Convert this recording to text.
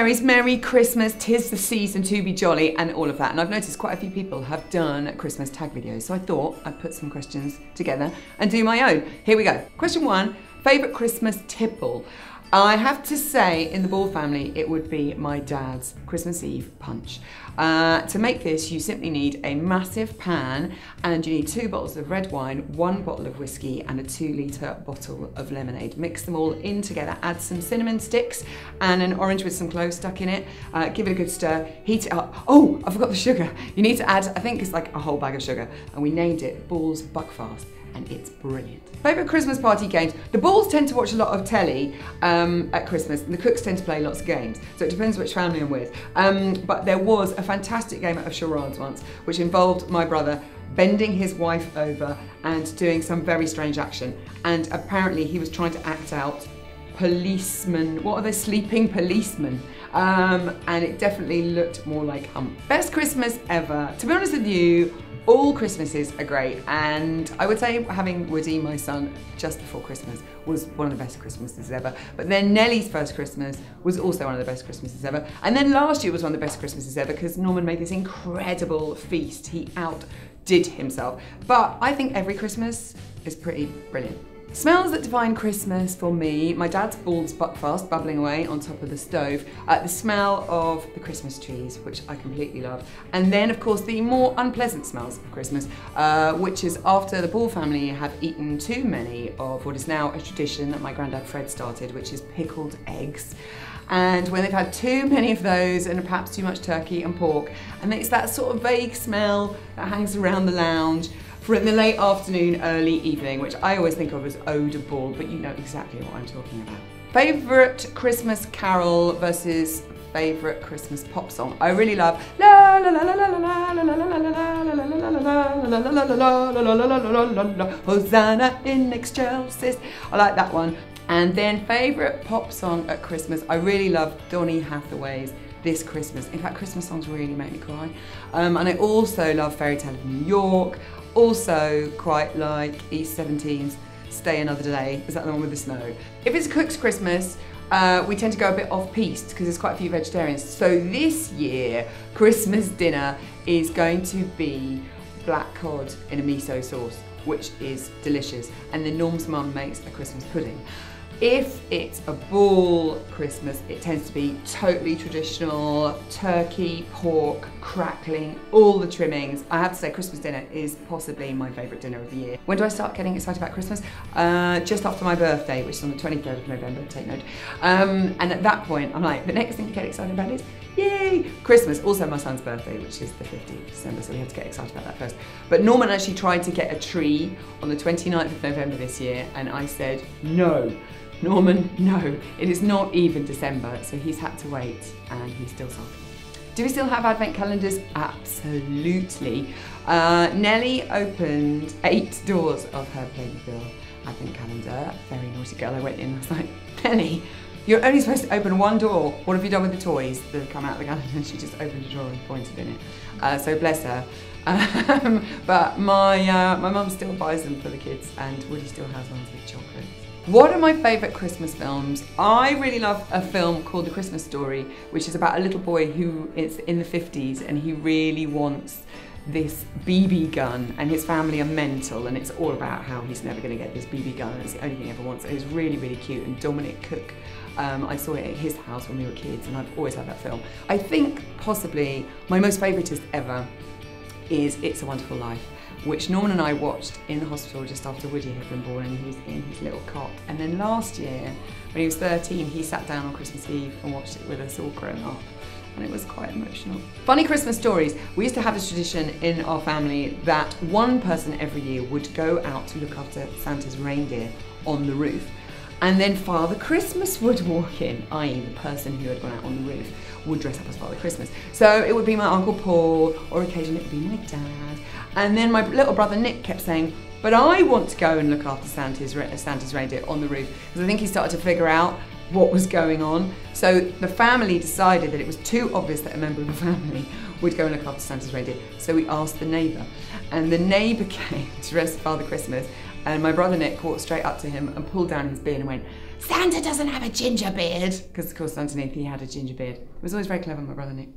fairies, Merry Christmas, 'tis the season to be jolly, and all of that. And I've noticed quite a few people have done Christmas tag videos, so I thought I'd put some questions together and do my own. Here we go. Question 1, favourite Christmas tipple? I have to say, in the Ball family, it would be my dad's Christmas Eve punch. To make this, you simply need a massive pan, and you need 2 bottles of red wine, 1 bottle of whiskey, and a 2-litre bottle of lemonade. Mix them all in together, add some cinnamon sticks and an orange with some cloves stuck in it. Give it a good stir, heat it up. Oh, I forgot the sugar. You need to add, I think it's like a whole bag of sugar, and we named it Ball's Buckfast, and it's brilliant. Favourite Christmas party games? The Balls tend to watch a lot of telly at Christmas, and the cooks tend to play lots of games, so it depends which family I'm with. But there was a fantastic game of charades once, which involved my brother bending his wife over and doing some very strange action, and apparently he was trying to act out policemen. What are they? Sleeping policemen. And it definitely looked more like Best Christmas ever. To be honest with you, all Christmases are great, and I would say having Woody, my son, just before Christmas was one of the best Christmases ever. But then Nellie's first Christmas was also one of the best Christmases ever. And then last year was one of the best Christmases ever because Norman made this incredible feast. He outdid himself. But I think every Christmas is pretty brilliant. Smells that define Christmas for me: my dad's Ball's Buckfast bubbling away on top of the stove, the smell of the Christmas trees, which I completely love, and then of course the more unpleasant smells of Christmas, which is after the Ball family have eaten too many of what is now a tradition that my granddad Fred started, which is pickled eggs. And when they've had too many of those and perhaps too much turkey and pork, and it's that sort of vague smell that hangs around the lounge for in the late afternoon, early evening, which I always think of as Ode to Ball, but you know exactly what I'm talking about. Favourite Christmas carol versus favourite Christmas pop song? I really love la la la la la la la la la la la la Hosanna in excelsis. I like that one. And then favourite pop song at Christmas, I really love Donny Hathaway's This Christmas. In fact, Christmas songs really make me cry. And I also love Fairy Tale of New York. Also quite like East 17's Stay Another Day. Is that the one with the snow? If it's a cook's Christmas, we tend to go a bit off-piste because there's quite a few vegetarians. So this year, Christmas dinner is going to be black cod in a miso sauce, which is delicious. And then Norm's mum makes a Christmas pudding. If it's a Ball Christmas, it tends to be totally traditional, turkey, pork, crackling, all the trimmings. I have to say Christmas dinner is possibly my favourite dinner of the year. When do I start getting excited about Christmas? Just after my birthday, which is on the 23rd of November, take note. And at that point, I'm like, the next thing to get excited about is, yay, Christmas. Also my son's birthday, which is the 15th of December, so we had to get excited about that first. But Norman actually tried to get a tree on the 29th of November this year, and I said, no. Norman, no, it is not even December, so he's had to wait, and he's still sulky. Do we still have advent calendars? Absolutely. Nellie opened 8 doors of her Playmobil advent calendar. Very naughty girl. I went in and I was like, Nellie, you're only supposed to open 1 door. What have you done with the toys that have come out of the calendar? And she just opened a drawer and pointed in it. So bless her. But my mum still buys them for the kids, and Woody still has ones with chocolates. What are my favourite Christmas films? I really love a film called The Christmas Story, which is about a little boy who is in the 50s and he really wants this BB gun, and his family are mental, and it's all about how he's never going to get this BB gun, and it's the only thing he ever wants. And it's really, really cute. And Dominic Cook, I saw it at his house when we were kids, and I've always loved that film. I think possibly my most favouriteest ever is It's a Wonderful Life, which Norman and I watched in the hospital just after Woody had been born, and he was in his little cot. And then last year, when he was 13, he sat down on Christmas Eve and watched it with us all grown up, and it was quite emotional. Funny Christmas stories. We used to have this tradition in our family that one person every year would go out to look after Santa's reindeer on the roof. And then Father Christmas would walk in, i.e. the person who had gone out on the roof would dress up as Father Christmas. So it would be my Uncle Paul, or occasionally it would be my dad. And then my little brother Nick kept saying, but I want to go and look after Santa's reindeer on the roof, because I think he started to figure out what was going on. So the family decided that it was too obvious that a member of the family would go and look after Santa's reindeer. So we asked the neighbour, and the neighbour came to dress Father Christmas, And my brother Nick walked straight up to him and pulled down his beard and went, "Santa doesn't have a ginger beard." Because of course underneath he had a ginger beard. It was always very clever, my brother Nick.